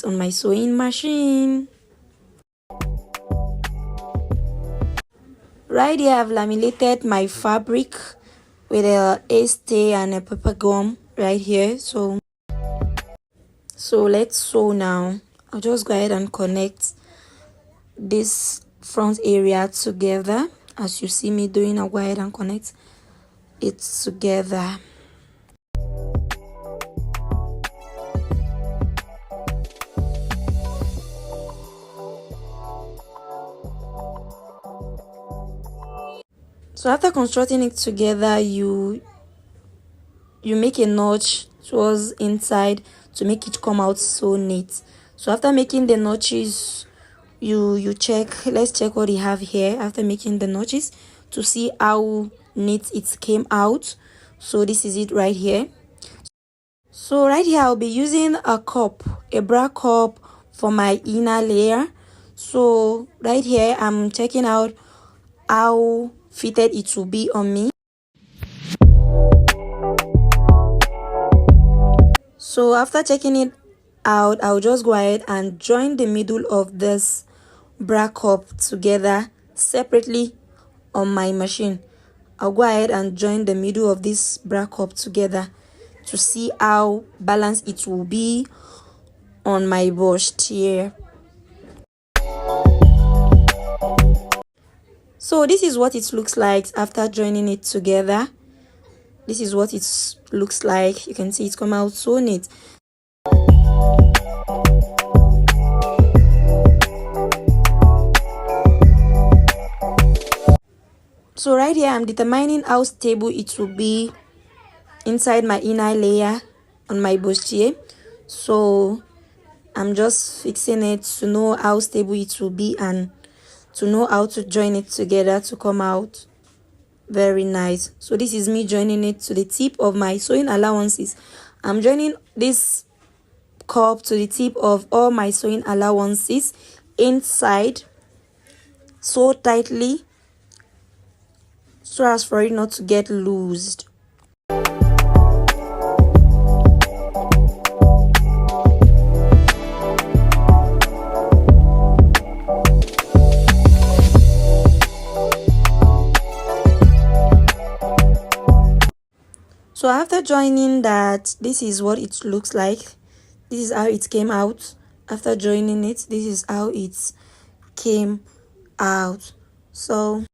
on my sewing machine. Right here I've laminated my fabric with a stay and a pepper gum right here. So let's sew now. I'll just go ahead and connect this front area together as you see me doing. I'll go ahead and connect it together. So after constructing it together, you make a notch towards inside to make it come out so neat. So after making the notches, you check, let's check what you have here after making the notches to see how neat it came out. So this is it right here. So right here I'll be using a cup, a bra cup for my inner layer. So right here I'm checking out how fitted it will be on me. So after checking it out, I'll just go ahead and join the middle of this bra cup together separately on my machine. I'll go ahead and join the middle of this bra cup together to see how balanced it will be on my bustier. So this is what it looks like after joining it together. This is what it looks like. You can see it's come out so neat. So right here I'm determining how stable it will be inside my inner layer on my bustier. So I'm just fixing it to know how stable it will be and to know how to join it together to come out very nice. So this is me joining it to the tip of my sewing allowances. I'm joining this cup to the tip of all my sewing allowances inside so tightly so as for it not to get loosed. So after joining that, this is what it looks like. This is how it came out. After joining it, this is how it came out. So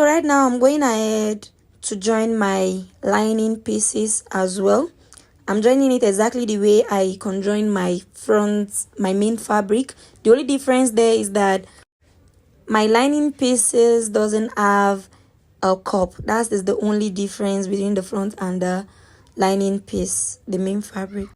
right now I'm going ahead to join my lining pieces as well. I'm joining it exactly the way I conjoin my main fabric. The only difference there is that my lining pieces doesn't have a cup. That is the only difference between the front and the lining piece, the main fabric.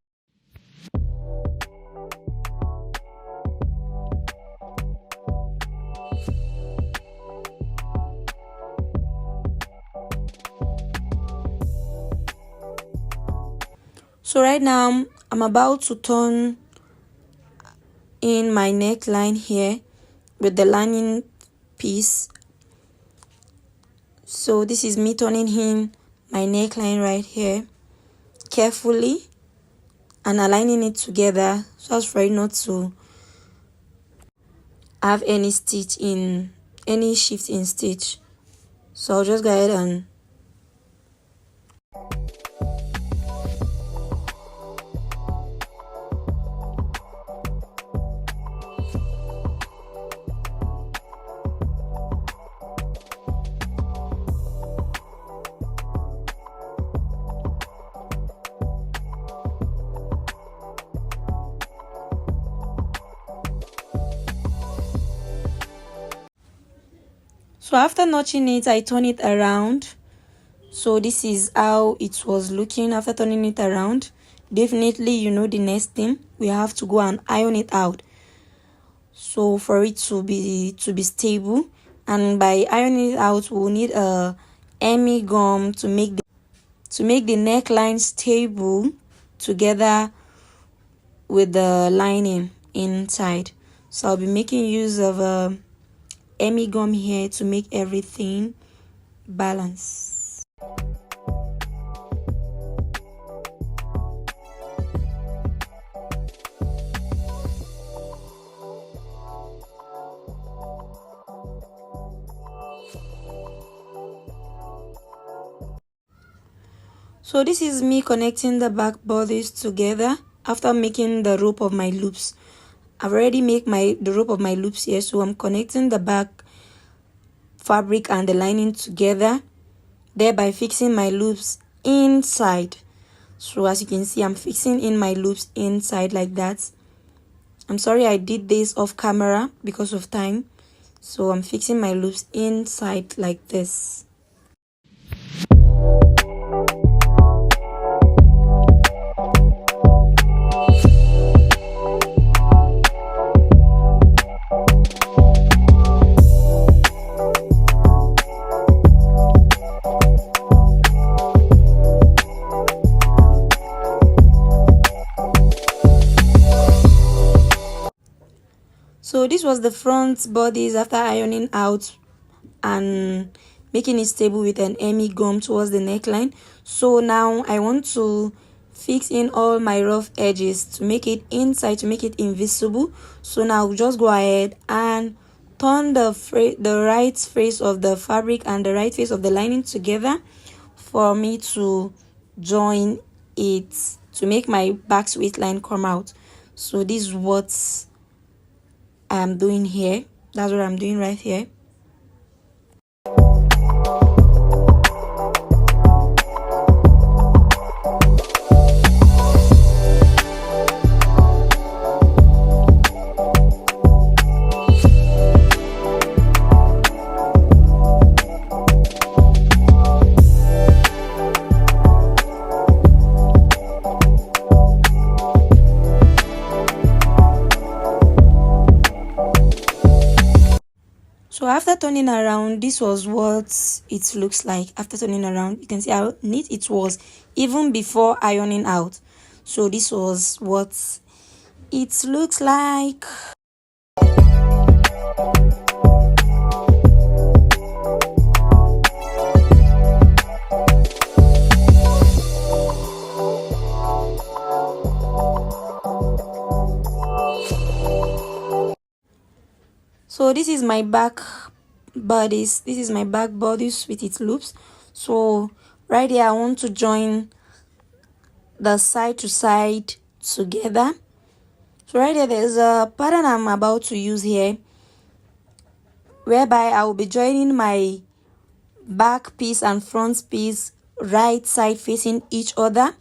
So right now I'm about to turn in my neckline here with the lining piece. So this is me turning in my neckline right here carefully and aligning it together so as for it not to have any shift in stitch. So I'll just go ahead and so after notching it, I turn it around. So this is how it was looking after turning it around. Definitely, you know, the next thing we have to go and iron it out. So for it to be stable and by ironing it out we'll need a hemi gum to make the neckline stable together with the lining inside. So I'll be making use of a hemi gum here to make everything balance. So this is me connecting the back bodies together after making the rope of my loops. I've already made the rope of my loops here, so I'm connecting the back fabric and the lining together, thereby fixing my loops inside. So as you can see, I'm fixing in my loops inside like that. I'm sorry I did this off camera because of time. So I'm fixing my loops inside like this. So this was the front bodies after ironing out and making it stable with an hemi gum towards the neckline. So now I want to fix in all my rough edges to make it inside, to make it invisible. So now I'll just go ahead and turn the right face of the fabric and the right face of the lining together for me to join it to make my back waistline come out. So this is what I'm doing here. That's what I'm doing right here. So after turning around, this was what it looks like. After turning around, you can see how neat it was even before ironing out. So this was what it looks like. So this is my back bodies. This is my back bodies with its loops. So right here I want to join the side to side together. So right here there's a pattern I'm about to use here, whereby I will be joining my back piece and front piece right side facing each other.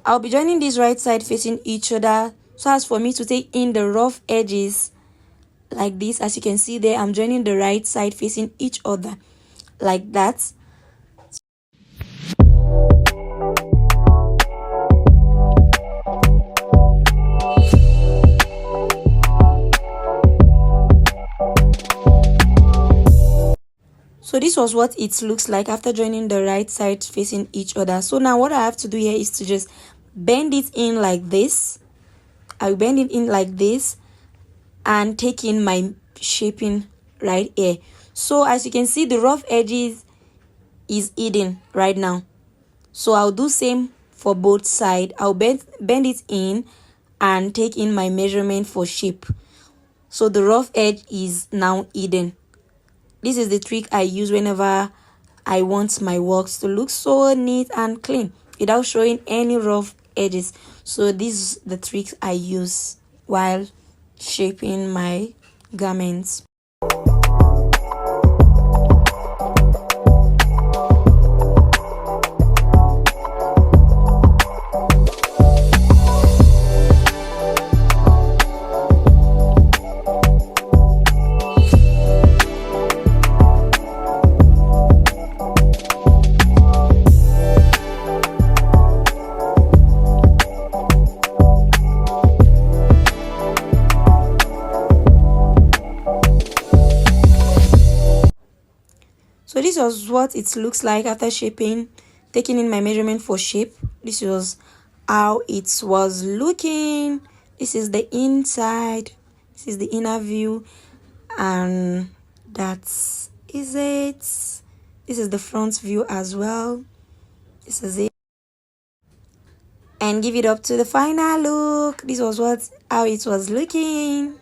I'll be joining this right side facing each other so as for me to take in the rough edges like this. As you can see there, I'm joining the right side facing each other like that. So this was what it looks like after joining the right side facing each other. So now what I have to do here is to just bend it in like this. I'll bend it in like this and take in my shaping right here. So as you can see, the rough edges is hidden right now. So I'll do same for both sides. I'll bend it in and take in my measurement for shape. So the rough edge is now hidden. This is the trick I use whenever I want my works to look so neat and clean without showing any rough edges. So this is the tricks I use while shaping my garments. was what it looks like after shaping, taking in my measurement for shape. This was how it was looking. This is the inside, this is the inner view, and that is it. This is the front view as well. This is it. And give it up to the final look. This was how it was looking.